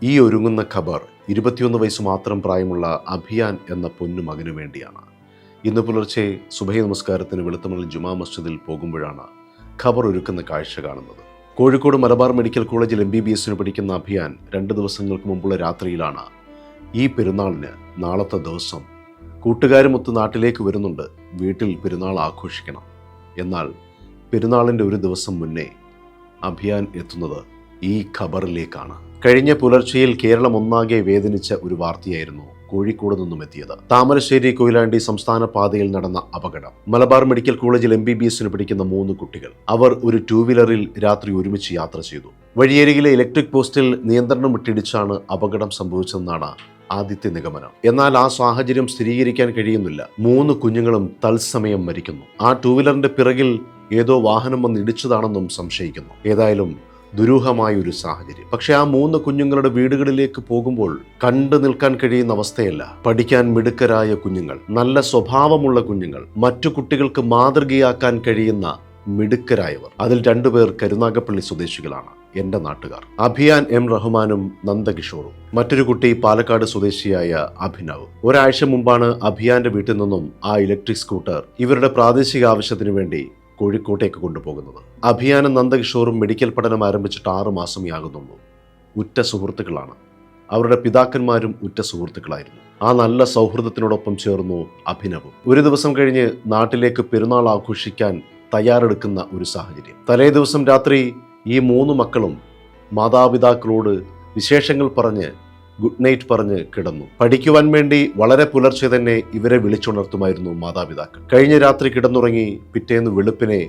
ഈ ഒരുങ്ങുന്ന ഖബർ 21 വയസ്സ് മാത്രം പ്രായമുള്ള അഭിയാൻ എന്ന പൊന്നു മകനു വേണ്ടിയാണ്. ഇന്ന് പുലർച്ചെ സുബഹി നമസ്കാരത്തിന് വെളുത്തമണൽ ജുമാ മസ്ജിദിൽ പോകുമ്പോഴാണ് ഖബർ ഒരുക്കുന്ന കാഴ്ച കാണുന്നത്. കോഴിക്കോട് മലബാർ മെഡിക്കൽ കോളേജിൽ MBBS പഠിക്കുന്ന അഭിയാൻ 2 ദിവസങ്ങൾക്ക് മുമ്പുള്ള രാത്രിയിലാണ് ഈ പെരുന്നാളിന് നാളത്തെ ദിവസം കൂട്ടുകാരുമൊത്ത് നാട്ടിലേക്ക് വരുന്നുണ്ട്, വീട്ടിൽ പെരുന്നാൾ ആഘോഷിക്കണം. എന്നാൽ പെരുന്നാളിൻ്റെ ഒരു ദിവസം മുന്നേ അഭിയാൻ എത്തുന്നത് ഈ ഖബറിലേക്കാണ്. കഴിഞ്ഞ പുലർച്ചെയിൽ കേരളം ഒന്നാകെ വേദനിച്ച ഒരു വാർത്തയായിരുന്നു കോഴിക്കോട് നിന്നും എത്തിയത്. താമരശ്ശേരി കൊയിലാണ്ടി സംസ്ഥാന പാതയിൽ നടന്ന അപകടം. മലബാർ മെഡിക്കൽ കോളേജിൽ MBBS പഠിക്കുന്ന 3 കുട്ടികൾ. അവർ ഒരു 2 വീലറിൽ രാത്രി ഒരുമിച്ച് യാത്ര ചെയ്തു. വഴിയരികിലെ ഇലക്ട്രിക് പോസ്റ്റിൽ നിയന്ത്രണം വിട്ടിടിച്ചാണ് അപകടം സംഭവിച്ചതെന്നാണ് ആദ്യത്തെ നിഗമനം. എന്നാൽ ആ സാഹചര്യം സ്ഥിരീകരിക്കാൻ കഴിയുന്നില്ല. 3 കുഞ്ഞുങ്ങളും തത്സമയം മരിക്കുന്നു. ആ 2 വീലറിന്റെ പിറകിൽ ഏതോ വാഹനം വന്ന് ഇടിച്ചതാണെന്നും സംശയിക്കുന്നു. ഏതായാലും ദുരൂഹമായ ഒരു സാഹചര്യം. പക്ഷെ ആ 3 കുഞ്ഞുങ്ങളുടെ വീടുകളിലേക്ക് പോകുമ്പോൾ കണ്ടു നിൽക്കാൻ കഴിയുന്ന അവസ്ഥയല്ല. പഠിക്കാൻ മിടുക്കരായ കുഞ്ഞുങ്ങൾ, നല്ല സ്വഭാവമുള്ള കുഞ്ഞുങ്ങൾ, മറ്റു കുട്ടികൾക്ക് മാതൃകയാക്കാൻ കഴിയുന്ന മിടുക്കരായവർ. അതിൽ 2 പേർ കരുനാഗപ്പള്ളി സ്വദേശികളാണ്, എന്റെ നാട്ടുകാർ. അഭിയാൻ M റഹ്മാനും നന്ദകിഷോറും. മറ്റൊരു കുട്ടി പാലക്കാട് സ്വദേശിയായ അഭിനവ്. ഒരാഴ്ച മുമ്പാണ് അഭിയാന്റെ വീട്ടിൽ നിന്നും ആ ഇലക്ട്രിക് സ്കൂട്ടർ ഇവരുടെ പ്രാദേശിക ആവശ്യത്തിന് വേണ്ടി കോഴിക്കോട്ടേക്ക് കൊണ്ടുപോകുന്നത്. അഭിയാനും നന്ദകിഷോറും മെഡിക്കൽ പഠനം ആരംഭിച്ചിട്ട് 6 മാസമേ ആകുന്നുള്ളൂ. ഉറ്റ സുഹൃത്തുക്കളാണ്. അവരുടെ പിതാക്കന്മാരും ഉറ്റ സുഹൃത്തുക്കളായിരുന്നു. ആ നല്ല സൗഹൃദത്തിനോടൊപ്പം ചേർന്നു അഭിനവും. ഒരു ദിവസം കഴിഞ്ഞ് നാട്ടിലേക്ക് പെരുന്നാൾ ആഘോഷിക്കാൻ തയ്യാറെടുക്കുന്ന ഒരു സാഹചര്യം. തലേ ദിവസം രാത്രി ഈ 3 മക്കളും മാതാപിതാക്കളോട് വിശേഷങ്ങൾ പറഞ്ഞ് ഗുഡ് നൈറ്റ് പറഞ്ഞ് കിടന്നു. പഠിക്കുവാൻ വേണ്ടി വളരെ പുലർച്ചെ തന്നെ ഇവരെ വിളിച്ചുണർത്തുമായിരുന്നു മാതാപിതാക്കൾ. കഴിഞ്ഞ രാത്രി കിടന്നുറങ്ങി പിറ്റേന്ന് വെളുപ്പിനെ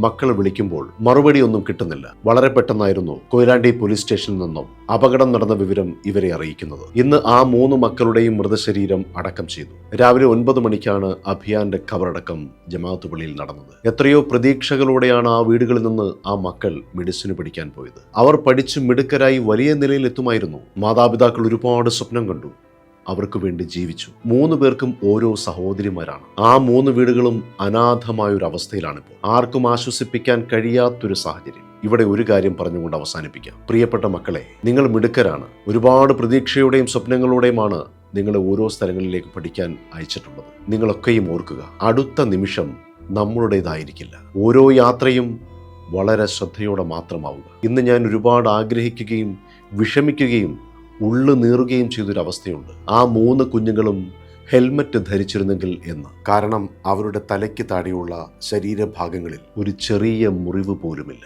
മക്കൾ വിളിക്കുമ്പോൾ മറുപടി ഒന്നും കിട്ടുന്നില്ല. വളരെ പെട്ടെന്നായിരുന്നു കൊയിലാണ്ടി പോലീസ് സ്റ്റേഷനിൽ നിന്നും അപകടം നടന്ന വിവരം ഇവരെ അറിയിക്കുന്നത്. ഇന്ന് ആ 3 മക്കളുടെയും മൃതശരീരം അടക്കം ചെയ്തു. രാവിലെ 9 മണിക്കാണ് അഭിയാന്റെ ഖബറടക്കം ജമാഅത്ത് പള്ളിയിൽ നടന്നത്. എത്രയോ പ്രതീക്ഷകളോടെയാണ് ആ വീടുകളിൽ നിന്ന് ആ മക്കൾ മെഡിസിന് പഠിക്കാൻ പോയത്. അവർ പഠിച്ച് മിടുക്കരായി വലിയ നിലയിൽ എത്തുമായിരുന്നു. മാതാപിതാക്കൾ ഒരുപാട് സ്വപ്നം കണ്ടു, അവർക്ക് വേണ്ടി ജീവിച്ചു. 3 പേർക്കും ഓരോ സഹോദരിമാരാണ്. ആ 3 വീടുകളും അനാഥമായൊരു അവസ്ഥയിലാണിപ്പോൾ. ആർക്കും ആശ്വസിപ്പിക്കാൻ കഴിയാത്തൊരു സാഹചര്യം. ഇവിടെ ഒരു കാര്യം പറഞ്ഞുകൊണ്ട് അവസാനിപ്പിക്കാം. പ്രിയപ്പെട്ട മക്കളെ, നിങ്ങൾ മിടുക്കരാണ്. ഒരുപാട് പ്രതീക്ഷയോടെയും സ്വപ്നങ്ങളോടെയുമാണ് നിങ്ങളെ ഓരോ സ്ഥലങ്ങളിലേക്ക് പഠിക്കാൻ അയച്ചിട്ടുള്ളത്. നിങ്ങളൊക്കെയും ഓർക്കുക, അടുത്ത നിമിഷം നമ്മളുടേതായിരിക്കില്ല. ഓരോ യാത്രയും വളരെ ശ്രദ്ധയോടെ മാത്രമാവുക. ഇന്ന് ഞാൻ ഒരുപാട് ആഗ്രഹിക്കുകയും വിഷമിക്കുകയും ഉള്ളു നീറുകയും ചെയ്തൊരവസ്ഥയുണ്ട്. ആ 3 കുഞ്ഞുങ്ങളും ഹെൽമറ്റ് ധരിച്ചിരുന്നെങ്കിൽ എന്ന്. കാരണം അവരുടെ തലയ്ക്ക് താഴെയുള്ള ശരീരഭാഗങ്ങളിൽ ഒരു ചെറിയ മുറിവ് പോലുമില്ല.